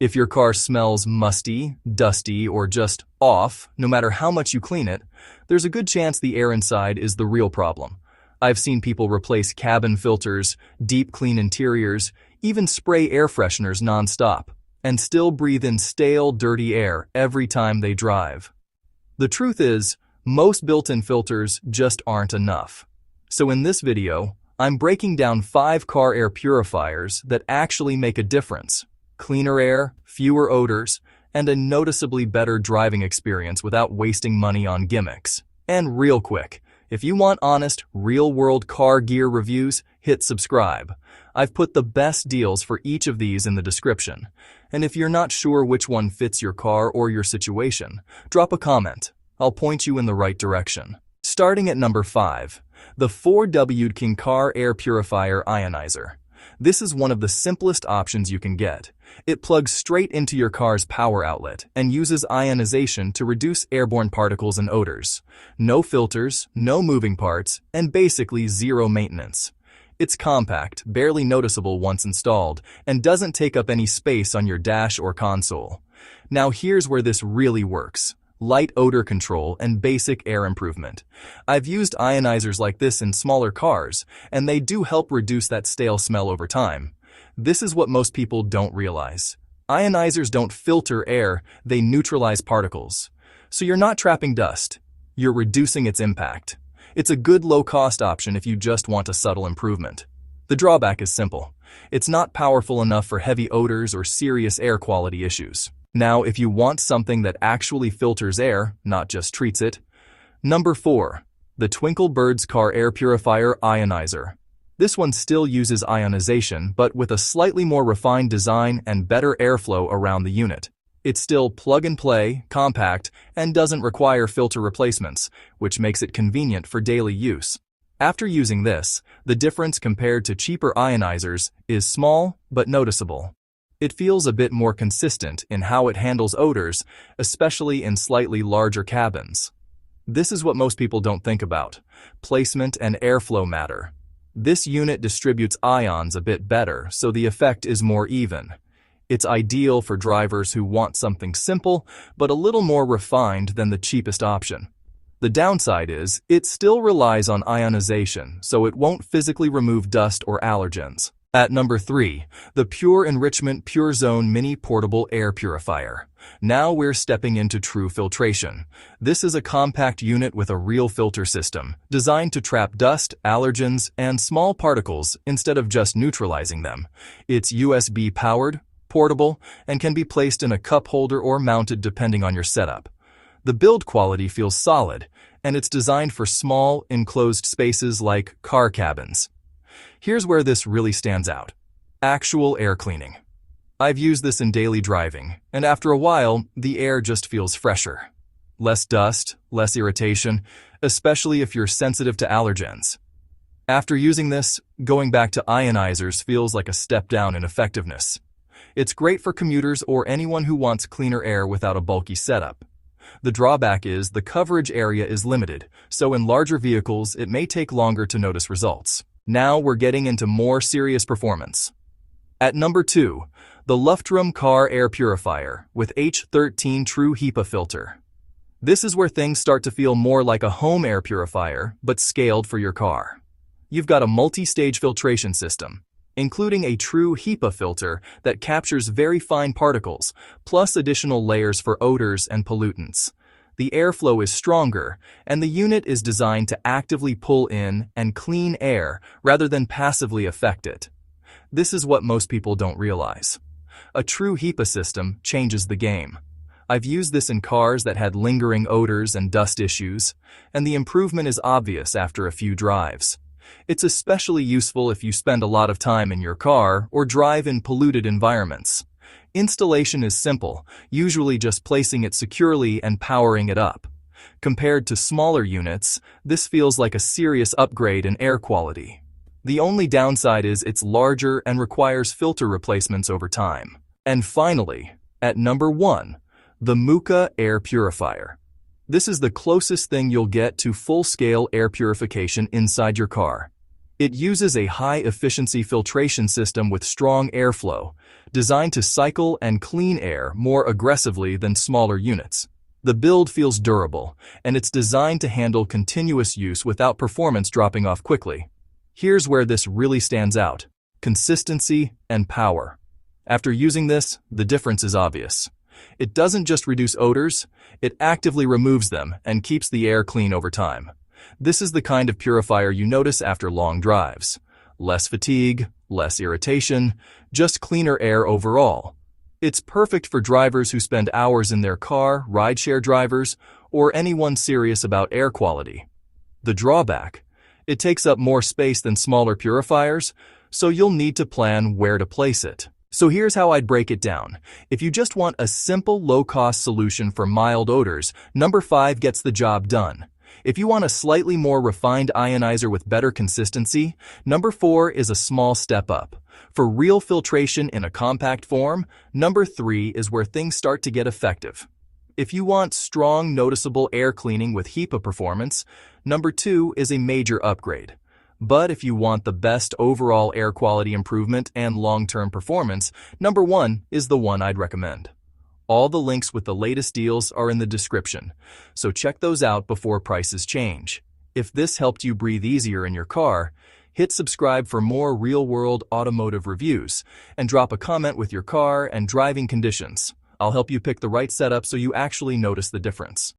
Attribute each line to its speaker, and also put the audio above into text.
Speaker 1: If your car smells musty, dusty, or just off, no matter how much you clean it, there's a good chance the air inside is the real problem. I've seen people replace cabin filters, deep clean interiors, even spray air fresheners nonstop, and still breathe in stale, dirty air every time they drive. The truth is, most built-in filters just aren't enough. So in this video, I'm breaking down 5 car air purifiers that actually make a difference. Cleaner air, fewer odors, and a noticeably better driving experience without wasting money on gimmicks. And real quick, if you want honest, real-world car gear reviews, hit subscribe. I've put the best deals for each of these in the description. And if you're not sure which one fits your car or your situation, drop a comment. I'll point you in the right direction. Starting at number 5, the 4W Car Air Purifier Ionizer. This is one of the simplest options you can get. It plugs straight into your car's power outlet and uses ionization to reduce airborne particles and odors. No filters, no moving parts, and basically zero maintenance. It's compact, barely noticeable once installed, and doesn't take up any space on your dash or console. Now here's where this really works. Light odor control and basic air improvement. I've used ionizers like this in smaller cars, and they do help reduce that stale smell over time. This is what most people don't realize. Ionizers don't filter air, they neutralize particles. So you're not trapping dust, you're reducing its impact. It's a good low-cost option if you just want a subtle improvement. The drawback is simple. It's not powerful enough for heavy odors or serious air quality issues. Now, if you want something that actually filters air, not just treats it. Number 4, the TWINKLE Car Air Purifier Ionizer. This one still uses ionization, but with a slightly more refined design and better airflow around the unit. It's still plug-and-play, compact, and doesn't require filter replacements, which makes it convenient for daily use. After using this, the difference compared to cheaper ionizers is small but noticeable. It feels a bit more consistent in how it handles odors, especially in slightly larger cabins. This is what most people don't think about. Placement and airflow matter. This unit distributes ions a bit better, so the effect is more even. It's ideal for drivers who want something simple, but a little more refined than the cheapest option. The downside is, it still relies on ionization, so it won't physically remove dust or allergens. At number 3, the Enrichment PureZone Mini Portable Air Purifier. Now we're stepping into true filtration. This is a compact unit with a real filter system, designed to trap dust, allergens, and small particles instead of just neutralizing them. It's USB-powered, portable, and can be placed in a cup holder or mounted depending on your setup. The build quality feels solid, and it's designed for small, enclosed spaces like car cabins. Here's where this really stands out. Actual air cleaning. I've used this in daily driving, and after a while, the air just feels fresher. Less dust, less irritation, especially if you're sensitive to allergens. After using this, going back to ionizers feels like a step down in effectiveness. It's great for commuters or anyone who wants cleaner air without a bulky setup. The drawback is the coverage area is limited, so in larger vehicles, it may take longer to notice results. Now we're getting into more serious performance. At number 2, the LUFTRUM Car Air Purifier with H13 True HEPA filter. This is where things start to feel more like a home air purifier, but scaled for your car. You've got a multi-stage filtration system, including a true HEPA filter that captures very fine particles, plus additional layers for odors and pollutants. The airflow is stronger, and the unit is designed to actively pull in and clean air rather than passively affect it. This is what most people don't realize. A true HEPA system changes the game. I've used this in cars that had lingering odors and dust issues, and the improvement is obvious after a few drives. It's especially useful if you spend a lot of time in your car or drive in polluted environments. Installation is simple, usually just placing it securely and powering it up. Compared to smaller units, this feels like a serious upgrade in air quality. The only downside is it's larger and requires filter replacements over time. And finally, at number 1, the MOOKA Air Purifier. This is the closest thing you'll get to full-scale air purification inside your car. It uses a high-efficiency filtration system with strong airflow, designed to cycle and clean air more aggressively than smaller units. The build feels durable, and it's designed to handle continuous use without performance dropping off quickly. Here's where this really stands out: consistency and power. After using this, the difference is obvious. It doesn't just reduce odors, it actively removes them and keeps the air clean over time. This is the kind of purifier you notice after long drives. Less fatigue, less irritation, just cleaner air overall. It's perfect for drivers who spend hours in their car, rideshare drivers, or anyone serious about air quality. The drawback: it takes up more space than smaller purifiers, so you'll need to plan where to place it. So here's how I'd break it down. If you just want a simple, low-cost solution for mild odors, number 5 gets the job done. If you want a slightly more refined ionizer with better consistency, number 4 is a small step up. For real filtration in a compact form, number 3 is where things start to get effective. If you want strong, noticeable air cleaning with HEPA performance, number 2 is a major upgrade. But if you want the best overall air quality improvement and long-term performance, number 1 is the one I'd recommend. All the links with the latest deals are in the description, so check those out before prices change. If this helped you breathe easier in your car, hit subscribe for more real-world automotive reviews, and drop a comment with your car and driving conditions. I'll help you pick the right setup so you actually notice the difference.